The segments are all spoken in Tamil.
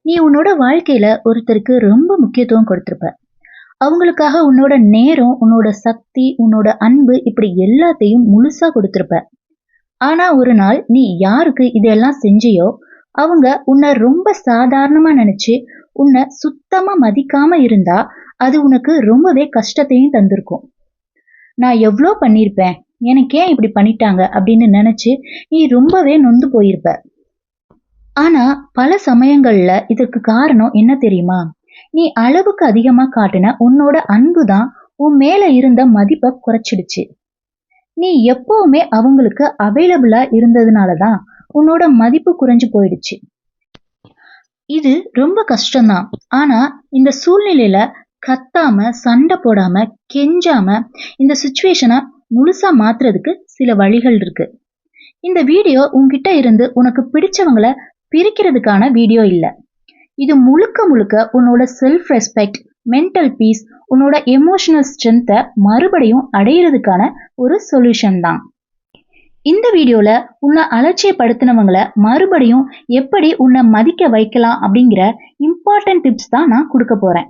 நீ உன்னோட வாழ்க்கையில ஒருத்தருக்கு ரொம்ப முக்கியத்துவம் கொடுத்திருப்ப. அவங்களுக்காக உன்னோட நேரம், உன்னோட சக்தி, உன்னோட அன்பு இப்படி எல்லாத்தையும் முழுசா கொடுத்திருப்ப. ஆனா ஒரு நாள் நீ யாருக்கு இதெல்லாம் செஞ்சியோ, அவங்க உன்னை ரொம்ப சாதாரணமா நினைச்சு உன்னை சுத்தமா மதிக்காம இருந்தா, அது உனக்கு ரொம்பவே கஷ்டத்தையும் தந்திருக்கும். நான் எவ்ளோ பண்ணியிருப்பேன், எனக்கு ஏன் இப்படி பண்ணிட்டாங்க அப்படின்னு நினைச்சு நீ ரொம்பவே நொந்து போயிருப்ப. ஆனா பல சமயங்கள்ல இதற்கு காரணம் என்ன தெரியுமா? நீ அளவுக்கு அதிகமா காட்டின உன்னோட அன்புதான் உன் மேல இருந்த மதிப்பை குறைச்சிடுச்சு. நீ எப்பவுமே அவங்களுக்கு அவைலபிளா இருந்ததுனாலதான் உன்னோட மதிப்பு குறைஞ்சு போயிடுச்சு. இது ரொம்ப கஷ்டம்தான். ஆனா இந்த சூழ்நிலையில கத்தாம, சண்டை போடாம, கெஞ்சாம இந்த சுச்சுவேஷனை முழுசா மாத்துறதுக்கு சில வழிகள் இருக்கு. இந்த வீடியோ உன்கிட்ட இருந்து உனக்கு பிடிச்சவங்கள பிரிக்கிறதுக்கான வீடியோ இல்ல. இது முழுக்க முழுக்க உன்னோட செல்ஃப் ரெஸ்பெக்ட், மென்டல் பீஸ், உன்னோட எமோஷனல் ஸ்ட்ரென்த்தை மறுபடியும் அடையிறதுக்கான ஒரு சொல்யூஷன் தான். இந்த வீடியோல உன்னை அலட்சியப்படுத்தினவங்கள மறுபடியும் எப்படி உன்னை மதிக்க வைக்கலாம் அப்படிங்கிற இம்பார்ட்டன்ட் டிப்ஸ் தான் நான் கொடுக்க போறேன்.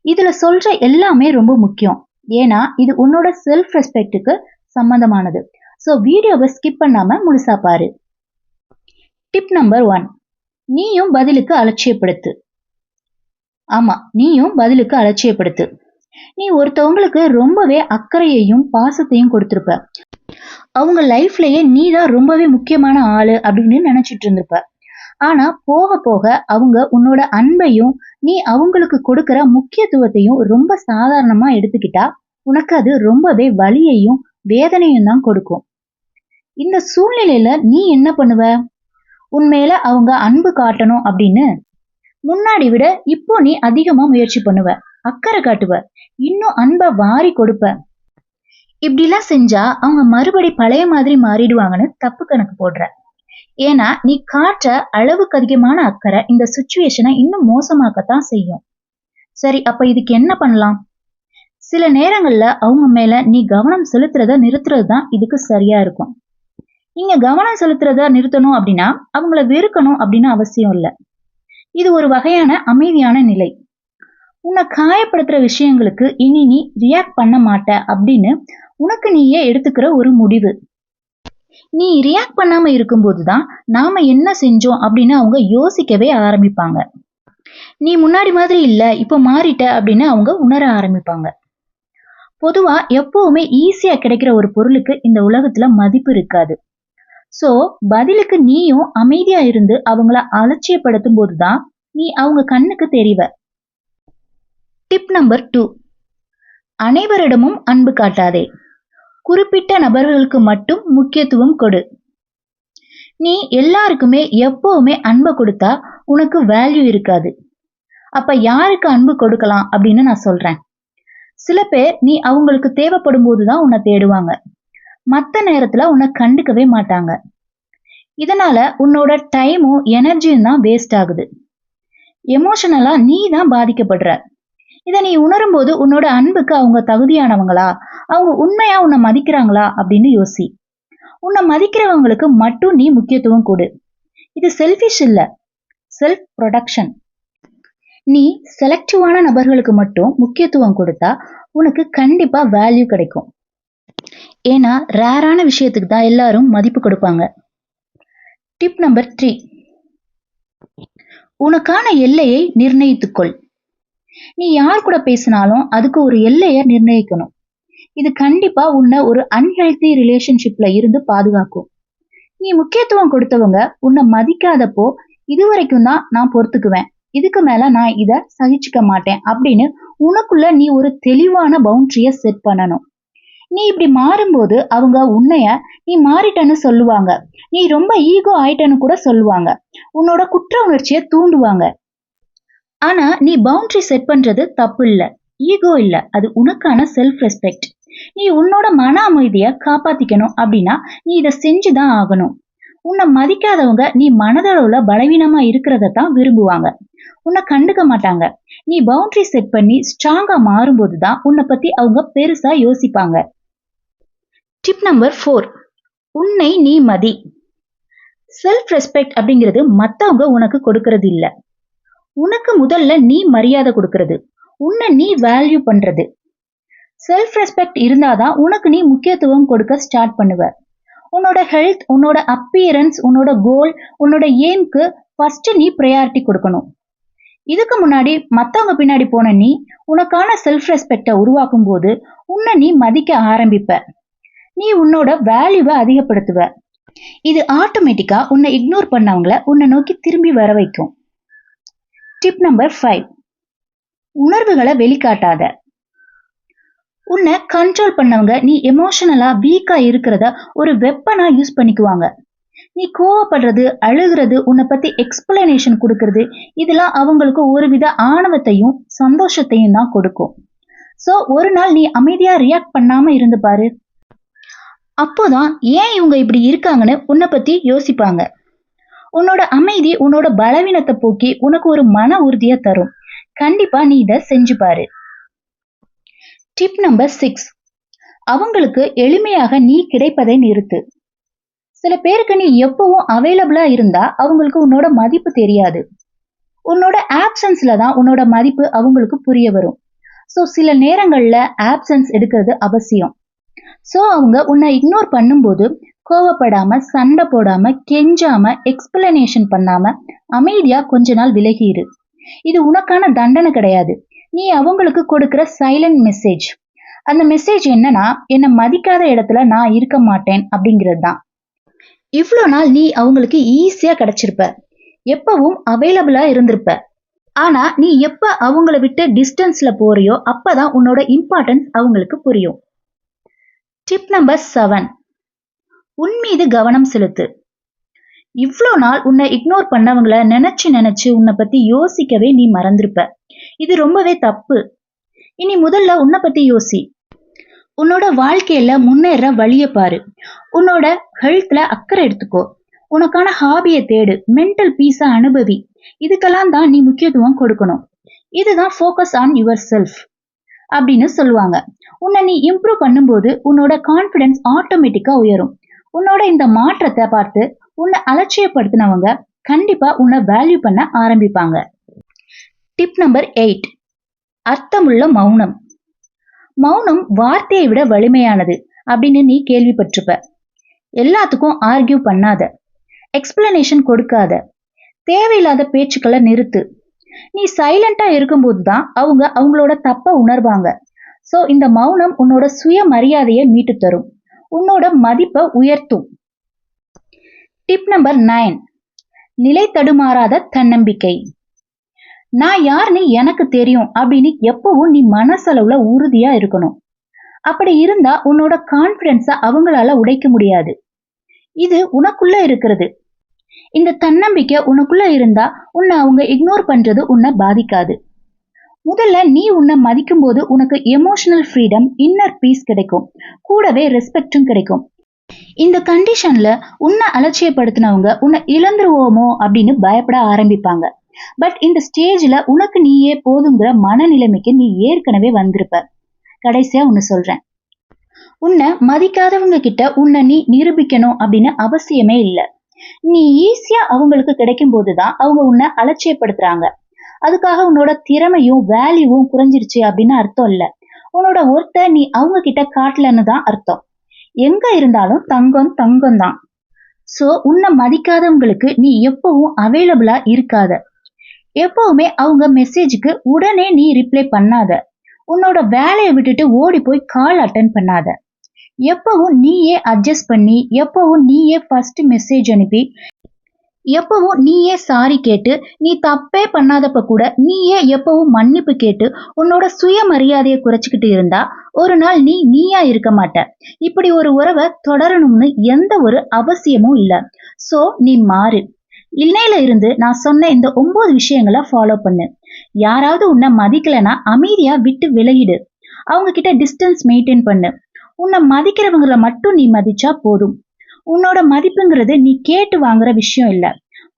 இதுல சொல்ற எல்லாமே ரொம்ப முக்கியம். ஏன்னா இது உன்னோட செல்ஃப் ரெஸ்பெக்டுக்கு சம்பந்தமானது. ஸோ வீடியோவை ஸ்கிப் பண்ணாம முழுசா பாரு. டிப் நம்பர் 1, நீயும் பதிலுக்கு அலட்சியப்படுத்து. ஆமா, நீயும் பதிலுக்கு அலட்சியப்படுத்து. நீ ஒருத்தவங்களுக்கு ரொம்பவே அக்கறையையும் பாசத்தையும் கொடுத்திருப்ப. அவங்க லைஃப்லயே நீ தான் ரொம்பவே முக்கியமான ஆளு அப்படின்னு நினைச்சிட்டு இருந்திருப்ப. ஆனா போக போக அவங்க உன்னோட அன்பையும் நீ அவங்களுக்கு கொடுக்கிற முக்கியத்துவத்தையும் ரொம்ப சாதாரணமா எடுத்துக்கிட்டா உனக்கு அது ரொம்பவே வலியையும் வேதனையும் தான் கொடுக்கும். இந்த சூழ்நிலையில நீ என்ன பண்ணுவ? உன்மேல அவங்க அன்பு காட்டணும் அப்படின்னு முன்னாடி விட இப்போ நீ அதிகமா முயற்சி பண்ணுவ, அக்கறை காட்டுவ, இன்னும் அன்பை வாரி கொடுப்ப. இப்படிலாம் செஞ்சா அவங்க மறுபடி பழைய மாதிரி மாறிடுவாங்கன்னு தப்பு கணக்கு போடுற. ஏன்னா நீ காட்டுற அளவுக்கு அதிகமான அக்கறை இந்த சுச்சுவேஷனை இன்னும் மோசமாக்கத்தான் செய்யும். சரி, அப்ப இதுக்கு என்ன பண்ணலாம்? சில நேரங்கள்ல அவங்க மேல நீ கவனம் செலுத்துறத நிறுத்துறது தான் இதுக்கு சரியா இருக்கும். நீங்க கவனம் செலுத்துறத நிறுத்தணும் அப்படின்னா அவங்கள வெறுக்கணும் அப்படின்னு அவசியம் இல்லை. இது ஒரு வகையான அமைதியான நிலை. உன்னை காயப்படுத்துற விஷயங்களுக்கு இனி நீ ரியாக்ட் பண்ண மாட்ட அப்படின்னு உனக்கு நீயே எடுத்துக்கிற ஒரு முடிவு. நீ ரியாக்ட் பண்ணாம இருக்கும்போதுதான் நாம என்ன செஞ்சோம் அப்படின்னு அவங்க யோசிக்கவே ஆரம்பிப்பாங்க. நீ முன்னாடி மாதிரி இல்ல, இப்போ மாறிட்ட அப்படின்னு அவங்க உணர ஆரம்பிப்பாங்க. பொதுவா எப்பவுமே ஈஸியா கிடைக்கிற ஒரு பொருளுக்கு இந்த உலகத்துல மதிப்பு இருக்காது. சோ பதிலுக்கு நீயும் அமைதியா இருந்து அவங்கள அலட்சியப்படுத்தும் போதுதான் நீ அவங்க கண்ணுக்கு தெரிவ. டிப் நம்பர் 2, அனைவரிடமும் அன்பு காட்டாதே. குறிப்பிட்ட நபர்களுக்கு மட்டும் முக்கியத்துவம் கொடு. நீ எல்லாருக்குமே எப்பவுமே அன்பை கொடுத்தா உனக்கு வேல்யூ இருக்காது. அப்ப யாருக்கு அன்பு கொடுக்கலாம் அப்படின்னு நான் சொல்றேன். சில பேர் நீ அவங்களுக்கு தேவைப்படும் போதுதான் உன்னை தேடுவாங்க, மற்ற நேரத்துல உன்னை கண்டுக்கவே மாட்டாங்க. இதனால உன்னோட டைமும் எனர்ஜியும் தான் வேஸ்ட் ஆகுது. எமோஷனலா நீ தான் பாதிக்கப்படுற. இதை நீ உணரும் போது உன்னோட அன்புக்கு அவங்க தகுதியானவங்களா, அவங்க உண்மையா உன்னை மதிக்கிறாங்களா அப்படின்னு யோசி. உன்னை மதிக்கிறவங்களுக்கு மட்டும் நீ முக்கியத்துவம் கொடு. இது செல்ஃபிஷ் இல்ல, செல்ஃப் ப்ரொடக்ஷன். நீ செலக்டிவான நபர்களுக்கு மட்டும் முக்கியத்துவம் கொடுத்தா உனக்கு கண்டிப்பா வேல்யூ கிடைக்கும். ஏன்னா ரேரான விஷயத்துக்கு தான் எல்லாரும் மதிப்பு கொடுப்பாங்க. டிப் நம்பர் 3, உனக்கான எல்லையை நிர்ணயித்துக்கொள். நீ யார் கூட பேசினாலும் அதுக்கு ஒரு எல்லையை நிர்ணயிக்கணும். இது கண்டிப்பா உன்னை ஒரு அன்ஹெல்தி ரிலேஷன்ஷிப்ல இருந்து பாதுகாக்கும். நீ முக்கியத்துவம் கொடுத்தவங்க உன்னை மதிக்காதப்போ இதுவரைக்கும் தான் நான் பொறுத்துக்குவேன், இதுக்கு மேல நான் இத சகிச்சுக்க மாட்டேன் அப்படின்னு உனக்குள்ள நீ ஒரு தெளிவான பவுண்டரிய செட் பண்ணணும். நீ இப்படி மாறும்போது அவங்க உன்னைய நீ மாறிட்டன்னு சொல்லுவாங்க, நீ ரொம்ப ஈகோ ஆயிட்டன்னு கூட சொல்லுவாங்க, உன்னோட குற்ற உணர்ச்சியை தூண்டுவாங்க. ஆனா நீ பவுண்டரி செட் பண்றது தப்பு இல்ல, ஈகோ இல்ல, அது உனக்கான செல்ஃப் ரெஸ்பெக்ட். நீ உன்னோட மன அமைதிய காப்பாத்திக்கணும் அப்படின்னா நீ இதை செஞ்சுதான் ஆகணும். உன்னை மதிக்காதவங்க நீ மனதளவுல பலவீனமா இருக்கிறத தான் விரும்புவாங்க, உன்னை கண்டுக்க மாட்டாங்க. நீ பவுண்டரி செட் பண்ணி ஸ்ட்ராங்கா மாறும்போதுதான் உன்னை பத்தி அவங்க பெருசா யோசிப்பாங்க. டிப் நம்பர் 4, உன்னை நீ மதி. செல்ஃப் ரெஸ்பெக்ட் அப்படிங்கிறது மத்தவங்க உனக்கு கொடுக்கறது இல்ல, உனக்கு முதல்ல நீ மரியாதை கொடுக்கறது, உன்னை நீ வேல்யூ பண்றது. செல்ஃப் ரெஸ்பெக்ட் இருந்தாதான் உனக்கு நீ முக்கியத்துவம் கொடுக்க ஸ்டார்ட் பண்ணுவ. உன்னோட ஹெல்த், உன்னோட அப்பியரன்ஸ், உன்னோட கோல், உன்னோட எய்ம்க்கு ஃபர்ஸ்ட் நீ ப்ரையாரிட்டி கொடுக்கணும். இதுக்கு முன்னாடி மத்தவங்க பின்னாடி போன நீ உனக்கான செல்ஃப் ரெஸ்பெக்ட உருவாக்கும் போது உன்னை நீ மதிக்க ஆரம்பிப்ப. நீ உன்னோட வேல்யூவை அதிகப்படுத்துவ. இது ஆட்டோமேட்டிக்கா உன்னை இக்னோர் பண்ணவங்கள உன்னை நோக்கி திரும்பி வர வைக்கும். டிப் நம்பர் 5, உணர்வுகளை வெளிக்காட்டாத. உன்னை கண்ட்ரோல் பண்ணவங்க நீ எமோஷனலா வீக்கா இருக்கிறத ஒரு வெப்பனா யூஸ் பண்ணிக்குவாங்க. நீ கோவப்படுறது, அழுகிறது, உன்னை பத்தி எக்ஸ்பிளனேஷன் கொடுக்கறது, இதெல்லாம் அவங்களுக்கு ஒருவித ஆணவத்தையும் சந்தோஷத்தையும் தான் கொடுக்கும். சோ ஒரு நாள் நீ அமைதியா ரியாக்ட் பண்ணாம இருந்து பாரு. அப்போதான் ஏன் இவங்க இப்படி இருக்காங்கன்னு உன்னை பத்தி யோசிப்பாங்க. உன்னோட அமைதி உன்னோட பலவீனத்தை போக்கி உனக்கு ஒரு மன உறுதியை தரும். கண்டிப்பா நீ இதை செஞ்சு பாரு. டிப் நம்பர் 6, அவங்களுக்கு எளிமையாக நீ கிடைப்பதை நிறுத்து. சில பேருக்கு நீ எப்பவும் அவைலபிளா இருந்தா அவங்களுக்கு உன்னோட மதிப்பு தெரியாது. உன்னோட ஆப்சன்ஸ்ல தான் உன்னோட மதிப்பு அவங்களுக்கு புரிய வரும். ஸோ சில நேரங்கள்ல ஆப்சன்ஸ் எடுக்கிறது அவசியம். ஸோ அவங்க உன்னை இக்னோர் பண்ணும்போது கோவப்படாம, சண்டை போடாம, கெஞ்சாம, எக்ஸ்பிளனேஷன் பண்ணாம அமைதியா கொஞ்ச நாள் விலகிரு. இது உனக்கான தண்டனை கிடையாது. நீ அவங்களுக்கு கொடுக்கிற சைலண்ட் மெசேஜ். அந்த மெசேஜ் என்னன்னா, என்னை மதிக்காத இடத்துல நான் இருக்க மாட்டேன் அப்படிங்கிறது தான். இவ்வளோ நாள் நீ அவங்களுக்கு ஈஸியா கிடைச்சிருப்ப, எப்பவும் அவைலபிளா இருந்திருப்ப. ஆனா நீ எப்ப அவங்கள விட்டு டிஸ்டன்ஸ்ல போறியோ அப்பதான் உன்னோட இம்பார்ட்டன்ஸ் அவங்களுக்கு புரியும். டிப் நம்பர் 7, உன் மீது கவனம் செலுத்து. இவ்வளோ நாள் உன்னை இக்னோர் பண்ணவங்கள நினைச்சு உன்னை பத்தி யோசிக்கவே நீ மறந்திருப்ப. இது ரொம்பவே தப்பு. இனி முதல்ல உன்னை பத்தி யோசி. உன்னோட வாழ்க்கையில முன்னேற வழிய பாரு. உன்னோட ஹெல்த்ல அக்கறை எடுத்துக்கோ. உனக்கான ஹாபியை தேடு. மென்டல் பீஸை அனுபவி. இதுக்கெல்லாம் தான் நீ முக்கியத்துவம் கொடுக்கணும். இதுதான் ஃபோக்கஸ் ஆன் யுவர் செல்ஃப் அப்படின்னு சொல்லுவாங்க. உன்னை நீ இம்ப்ரூவ் பண்ணும்போது உன்னோட கான்ஃபிடன்ஸ் ஆட்டோமேட்டிக்கா உயரும். உன்னோட இந்த மாற்றத்தை பார்த்து உன்னை அலட்சியப்படுத்தினவங்க கண்டிப்பா உன்னை வேல்யூ பண்ண ஆரம்பிப்பாங்க. டிப் நம்பர் 8, அர்த்தமுள்ள மௌனம். மௌனம் வார்த்தையை விட வலிமையானது அப்படின்னு நீ கேள்விப்பட்டிருப்ப. எல்லாத்துக்கும் ஆர்கியூ பண்ணாத, எக்ஸ்பிளனேஷன் கொடுக்காத, தேவையில்லாத பேச்சுக்களை நிறுத்து. நீ சைலண்டா இருக்கும்போது தான் அவங்க அவங்களோட தப்ப உணர்வாங்க. சோ இந்த மௌனம் உன்னோட சுய மரியாதையை மீட்டு தரும், உன்னோட மதிப்பை உயர்த்தும். டிப் நம்பர் 9, நிலை தடுமாறாத தன்னம்பிக்கை. நான் யாருன்னு எனக்கு தெரியும் அப்படின்னு எப்பவும் நீ மனசளவுல உறுதியா இருக்கணும். அப்படி இருந்தா உன்னோட கான்பிடன்ஸ அவங்களால உடைக்க முடியாது. இது உனக்குள்ள இருக்கிறது. இந்த தன்னம்பிக்கை உனக்குள்ள இருந்தா உன்னை அவங்க இக்னோர் பண்றது உன்னை பாதிக்காது. முதல்ல நீ உன்னை மதிக்கும் போது உனக்கு எமோஷனல் ஃப்ரீடம், இன்னர் பீஸ் கிடைக்கும். கூடவே ரெஸ்பெக்டும் கிடைக்கும். இந்த கண்டிஷன்ல உன்னை அலட்சியப்படுத்தினவங்க உன்னை இழந்துருவோமோ அப்படின்னு பயப்பட ஆரம்பிப்பாங்க. பட் இந்த ஸ்டேஜ்ல உனக்கு நீயே போதுங்கிற மனநிலைமைக்கு நீ ஏற்கனவே வந்திருப்ப. கடைசியா ஒன்னு சொல்றேன், உன்னை மதிக்காதவங்க கிட்ட உன்னை நீ நிரூபிக்கணும் அப்படின்னு அவசியமே இல்லை. நீ ஈஸியா அவங்களுக்கு கிடைக்கும் போதுதான் அவங்க உன்னை அலட்சியப்படுத்துறாங்க. அதுக்காக உன்னோட திறமையும் வேல்யூவும் குறைஞ்சிருச்சு அப்படின்னு அர்த்தம் இல்ல. உன்னோட ஒர்த்தை நீ அவங்க கிட்ட காட்டலன்னு தான் அர்த்தம். எங்க இருந்தாலும் தங்கம் தங்கம் தான். சோ உன்னை மதிக்காதவங்களுக்கு நீ எப்பவும் அவைலபிளா இருக்காத. எப்பவுமே அவங்க மெசேஜுக்கு உடனே நீ ரிப்ளை பண்ணாத. உன்னோட வேலையை விட்டுட்டு ஓடி போய் கால் அட்டன் பண்ணாத. எப்பவும் நீயே அட்ஜஸ்ட் பண்ணி, எப்பவும் நீயே ஃபர்ஸ்ட் மெசேஜ் அனுப்பி, எப்பவும் நீயே சாரி கேட்டு, நீ தப்பே பண்ணாதப்ப கூட நீயே எப்பவும் மன்னிப்பு கேட்டு உன்னோட சுய மரியாதையை குறைச்சிக்கிட்டு இருந்தா ஒரு நாள் நீ நீயா இருக்க மாட்ட. இப்படி ஒரு உறவை தொடரணும்னு எந்த ஒரு அவசியமும் இல்ல. சோ நீ மாறு. இன்னையில இருந்து நான் சொன்ன இந்த 9 விஷயங்களை ஃபாலோ பண்ணு. யாராவது உன்னை மதிக்கலனா அமைதியா விட்டு விலகிடு. அவங்க கிட்ட டிஸ்டன்ஸ் மெயின்டைன் பண்ணு. உன்னை மதிக்கிறவங்களை மட்டும் நீ மதிச்சா போதும். உன்னோட மதிப்புங்கிறது நீ கேட்டு வாங்குற விஷயம் இல்ல.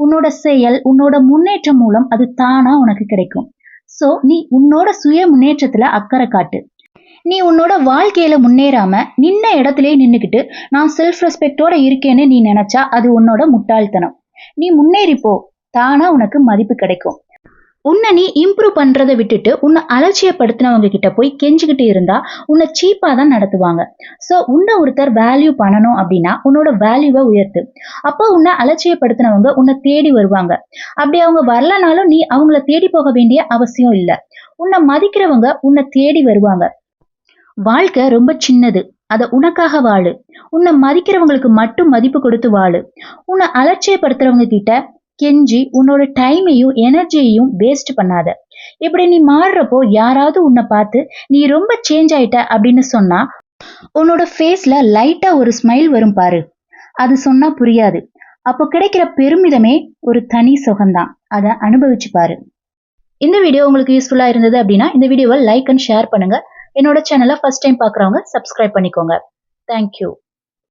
உன்னோட செயல், உன்னோட முன்னேற்றம் மூலம் அது தானா உனக்கு கிடைக்கும். சோ நீ உன்னோட சுய முன்னேற்றத்துல அக்கறை காட்டு. நீ உன்னோட வாழ்க்கையில முன்னேறாம நின்ன இடத்திலே நின்னுக்கிட்டு நான் செல்ஃப் ரெஸ்பெக்டோட இருக்கேன்னு நீ நினைச்சா அது உன்னோட முட்டாள்தனம். நீ முன்னேறிப்போ, தானா உனக்கு மதிப்பு கிடைக்கும். உன்னை நீ இம்ப்ரூவ் பண்றதை விட்டுட்டு உன்னை அலட்சியப்படுத்தினவங்க கிட்ட போய் கெஞ்சிக்கிட்டு இருந்தா உன்னை சீப்பா தான் நடத்துவாங்க. சோ உன்னை ஒருத்தர் வேல்யூ பண்ணணும் அப்படின்னா உன்னோட வேல்யூவை உயர்த்து. அப்போ உன்னை அலட்சியப்படுத்தினவங்க உன்னை தேடி வருவாங்க. அப்படி அவங்க வரலனாலும் நீ அவங்கள தேடி போக வேண்டிய அவசியம் இல்ல. உன்னை மதிக்கிறவங்க உன்னை தேடி வருவாங்க. வாழ்க்கை ரொம்ப சின்னது. அத உனக்காக வாழு. உன்னை மதிக்கிறவங்களுக்கு மட்டும் மதிப்பு கொடுத்து வாழு. உன்னை அலட்சியப்படுத்துறவங்க கிட்ட கெஞ்சி உன்னோட டைமையும் எனர்ஜியையும் வேஸ்ட் பண்ணாத. இப்படி நீ மாறுறப்போ யாராவது உன்னை பார்த்து நீ ரொம்ப சேஞ்ச் ஆயிட்ட அப்படின்னு சொன்னா உன்னோட ஃபேஸ்ல லைட்டா ஒரு ஸ்மைல் வரும் பாரு. அது சொன்னா புரியாது. அப்போ கிடைக்கிற பெருமிதமே ஒரு தனி சுகம்தான். அதை அனுபவிச்சு பாரு. இந்த வீடியோ உங்களுக்கு யூஸ்ஃபுல்லா இருந்தது அப்படின்னா இந்த வீடியோவை லைக் அண்ட் ஷேர் பண்ணுங்க. என்னோட சேனலை ஃபர்ஸ்ட் டைம் பார்க்குறவங்க சப்ஸ்கிரைப் பண்ணிக்கோங்க. தேங்க்யூ.